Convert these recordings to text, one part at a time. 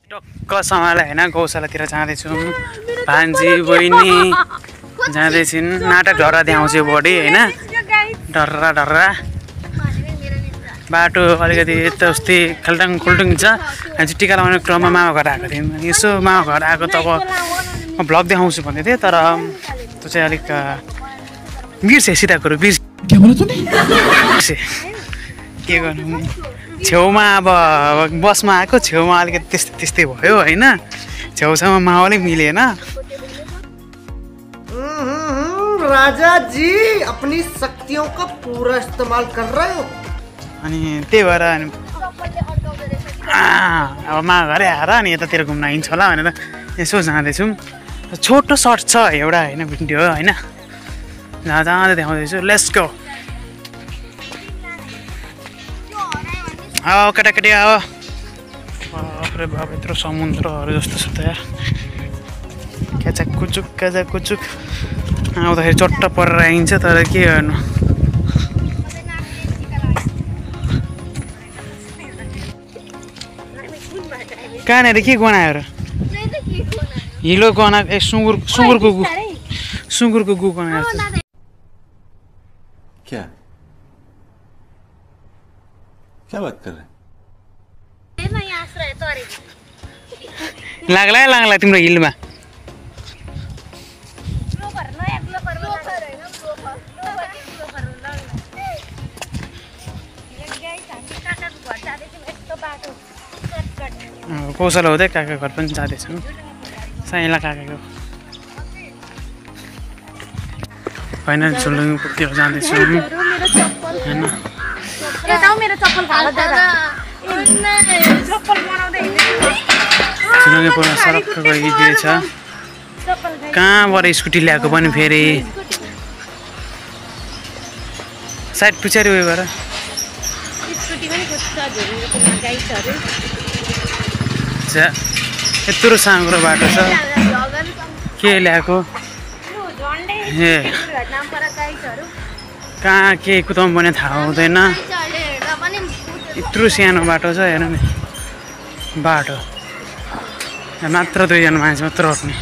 टक्क समाले होइन गौशालातिर जाँदैछौँ। भान्जी बहिनी जाँदैछन्। नाटक ढर्रा देखाउँछु बडी होइन, ढर्रा ढर्रा बाटो अलिकति यस्तै खेल्टाङ खुल्टुङ छ। हामी चाहिँ टिका लगाउने क्रममा मामा घर आएको थियौँ। यसो मामा घर आएको त अब म भ्लग देखाउँछु भन्दै थिएँ, तर त्यो चाहिँ अलिक बिर्सेँ सिधा कुरो बिर्सेँ। के गर्नु, छेउमा अब बसमा आएको छेउमा अलिकति त्यस्तै त्यस्तै भयो होइन, छेउछाउमा माहौलै मिलेन। राजा जी अपनी शक्तियों का पूरा इस्तेमाल कर रहे हो। अनि त्यही भएर अब मामा घरै आएर अनि यतातिर घुम्न हिँड्छ होला भनेर यसो जाँदैछौँ। छोटो सर्ट छ एउटा होइन, भिडियो होइन, जाँदै देखाउँदैछु। Let's go. आओ केटाकेटी आओ। बाफ्रे बाप यत्रो समुद्रहरू जस्तो छ त यार। क्याचाक कुचुक आउँदाखेरि चट्ट परेर आइन्छ, तर के गर्नु। कहाँनिर के गनायो र? हिलो गना सुँगुरको गु गनायो। क्या बात कर रहे हैं? लाग्ला तिम्रो हिलमा। कौशल हुँदै काका घर पनि जाँदैछौँ। साइला काकाको फाइनल झुलुङतिर जाँदैछौँ होइन। झुलुङे पुरा सरक्क गइदिएछ। कहाँबाट स्कुटी ल्याएको पनि फेरि साइड पछाडि उयो गर। यत्रो साँग्रो बाटो छ, के ल्याएको ए कहाँ के कुदाउनु पर्ने थाहा हुँदैन। यत्रो सानो बाटो छ हेर नि, बाटो मात्र 2 जना मान्छे मात्र उठ्ने।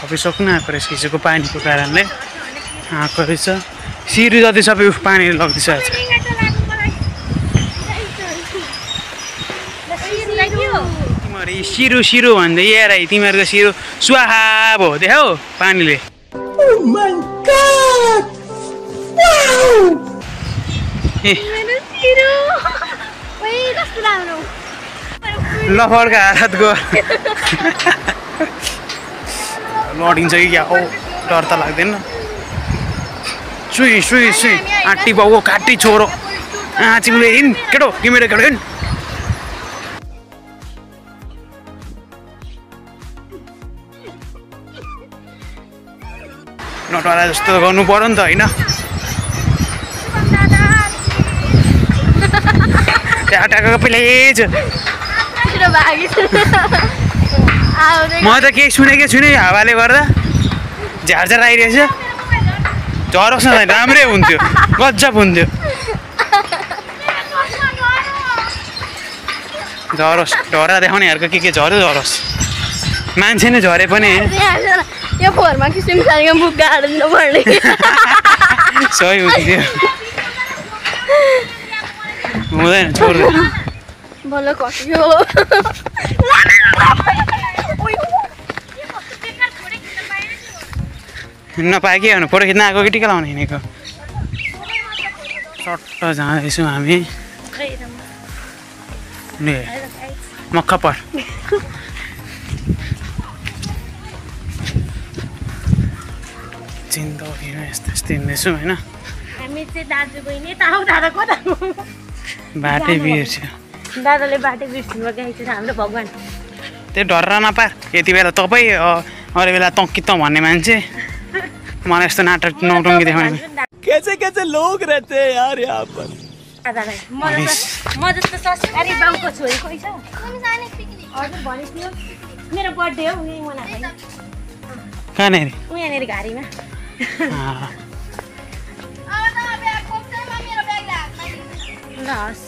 खपिसक्नु आएको रहेछ हिजोको पानीको कारणले आएको रहेछ। सिरू जति सबै पानी लग्दैछ। तिमीहरू सिरू भन्दै यार, तिमीहरूको सिरू सुहा भयो देखाउ पानीले। लफडका हातको लडिन्छ कि क्या? ओ डर त लाग्दैन। सुई आँटी बाउ काटी छोरो चिम्ले हिँड केटो, तिमीहरू केटो हिँड। नटवाला जस्तो गर्नु पर्यो नि त होइन। टाटाको प्लेज म त केही सुनेकै छुइनँ। हावाले गर्दा झारझार आइरहेछ। झरोस् न राम्रै हुन्थ्यो, गजब हुन्थ्यो। झरोस् ढरा देखाउनेहरूको के झरोस्। मान्छे नै झरे पनि यो फोनमा किसिम खालको बुक गाड्नु पर्ने। सही हुन्थ्यो, हुँदैन छोड्दैन। बल्ल कट्यो। नपाए के गर्नु, फोटो खिच्न आएको कि टिका लाउनु हिँडेको। सट्ट जाँदैछौँ हामी। मक्खा पर जिन्दगीमा यस्तो हिँड्दैछौँ होइन। बाटै बिर्स्यो दादाले बाटै बिर्सिनु भएको छ हाम्रो भगवान्। त्यो डर नपार। यति बेला तपाईँ अरू बेला तँकी त भन्ने मान्छे, मलाई यस्तो नाटक नौटङ्की देखाउने। कैसे लोग रहते हैं यार यहाँ पर। म जस्तो संस्कारी बाउको छोरी कोही छ? हजुर भनेको थियो मेरो बर्थडे हो यही मनाएको। कहाँनिर? यहाँनिर घारीमा। ल हस्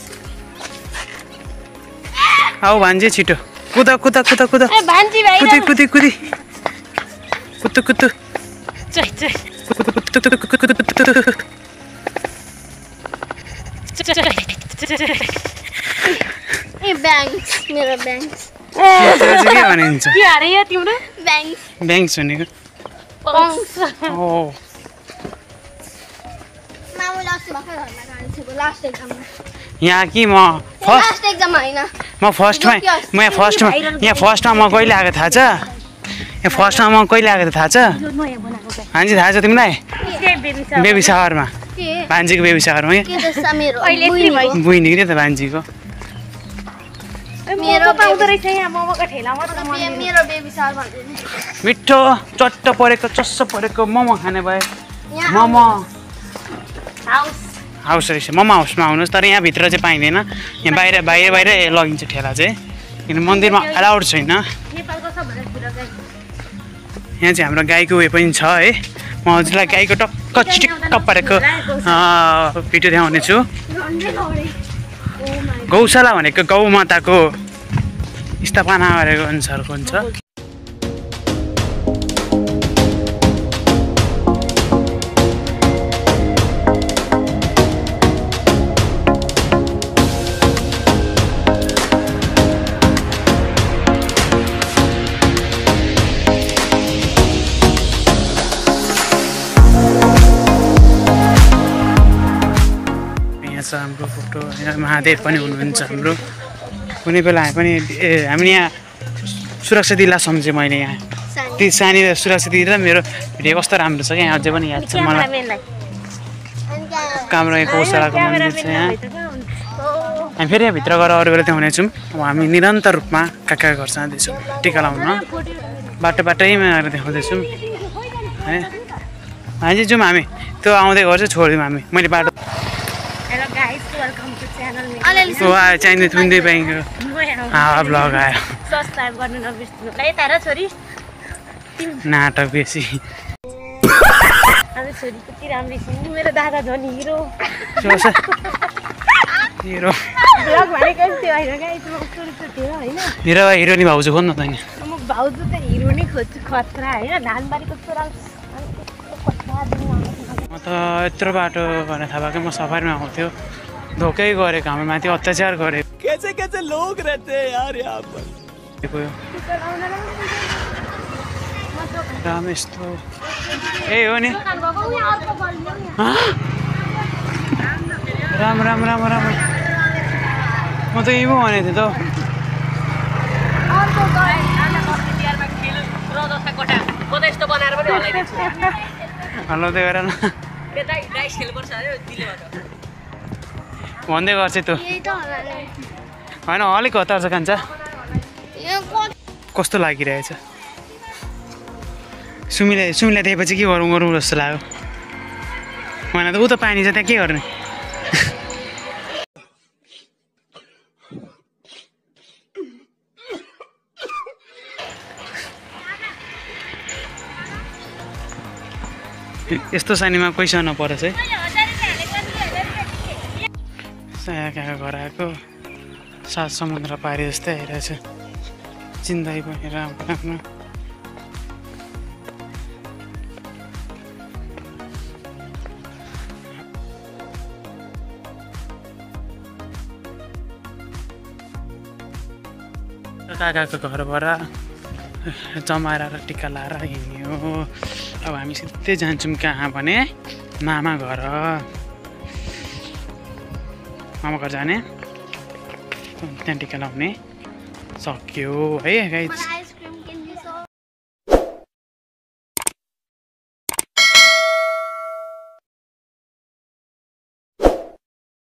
आऊ भान्जी छिटो कुदा कुदा कुदा कुदा ए भान्जी भाइ कुदी कुदी कुदी कुतु कुतु चै चै कुतु कुतु कुतु कुतु कुतु ए ब्याङ्क्स मेरो ब्याङ्क्स के भनिन्छ के अरे यो तिम्रो ब्याङ्क्स ब्याङ्क्स भनेको पङ्क्स ओ मामुले अस्ति भर्खर घरमा गाडी थियो लास्ट एक्जाममा यहाँ कि म फर्स्ट लास्ट एक्जाम होइन म फर्स्टमा यहाँ फर्स्टमा म कहिले आएको थाहा छ यहाँ फर्स्टमा म कहिले आएको थाहा छ यो नयाँ बनाएको ब्याग भान्जी थाहा छ तिमीलाई के बेबी छ बेबी सावरमा के भान्जीको बेबी सावरमा के जस्ता मेरो अहिले यत्रो भयो बुइनी नि त भान्जीको मेरो पाउँदो रहेछ यहाँ मोमोको ठेलामा त मेरो बेबी सार भन्दै नि मिठो चट्ट परेको चस्सो परेको मोमो खाने भए यहाँ मोमो हाउस हाउस रहेछ मोमो हाउसमा आउनुहोस् तर यहाँभित्र चाहिँ पाइँदैन यहाँ बाहिर बाहिर बाहिर लगिन्छ ठेला चाहिँ किन मन्दिरमा अलाउड छैन नेपालको सबभन्दा ठुलो गाई यहाँ चाहिँ हाम्रो गाईको उयो पनि छ है म हजुरलाई गाईको टक्क चिटिक्क परेको भिडियो देखाउने छु गौशाला भनेको गौ माताको स्थापना गरेको अनुसारको हुन्छ हाम्रो फोटो होइन महादेव पनि हुनुहुन्छ हाम्रो कुनै बेला हामी यहाँ सुरक्षा दिला सम्झेँ मैले यहाँ त्यो सानी सुरक्षा दिदी र मेरो भिडियो कस्तो राम्रो छ क्या यहाँ अझै पनि याद छ मलाई काम्रो गौशालाको मन्दिर छ यहाँ हामी फेरि यहाँभित्र गएर अरू बेला देखाउनेछौँ अब हामी निरन्तर रूपमा कहाँ घर जाँदैछौँ टिका लाउन बाटो बाटैमा आएर देखाउँदैछौँ है हामी जाउँ हामी त्यो आउँदै गर्छ छोडिदिउँ हामी मैले बाटो hello guys welcome to channel चाहिने थुन्दै पाइन्छ ब्लग आयो सब्स्क्राइब गर्नु नबिर्सनु ल यता र छोरी नाटक बेसी हामी छोरी कति राम्री छिन् मेरो दादा झन् हिरो हिरो ब्लग भनेको त्यो होइन गाइस म सुरु थियो होइन हिरो हिरोनी भाउजू खोज्नु त म भाउजू त हिरो नै खोज्छु खतरा होइन धानबारीको छोरा म त यत्रो बाटो भने थाहा भएको म सफारीमा आउँथ्यो धोकै गरेको हाम्रो माथि अत्याचार गरेको कैसे कैसे लोग रहते हैं यार यहाँ पर राम यस्तो ए हो नि राम राम राम राम म त यही पो भनेको थिएँ त हल्लो त्यो गर न भन्दै गर्छ त्यो होइन अलिक हतार छ कान्छ कस्तो लागिरहेछ सुमीलाई देखेपछि के गरौँ गरौँ जस्तो लाग्यो होइन त ऊ त पानी छ त्यहाँ के गर्ने यस्तो सानीमा पैसा नपरोस् है कहाँ घर आएको सात समुद्र पारी जस्तै आइरहेछ जिन्दगी पनि राम्रो राम्रो काकाको घरबाट जमाएर टिका लाएर हिँड्यो अब हामी सिधै जान्छौँ कहाँ भने मामा घर जाने त्यहाँ टिका लाउने सक्यो है गाइस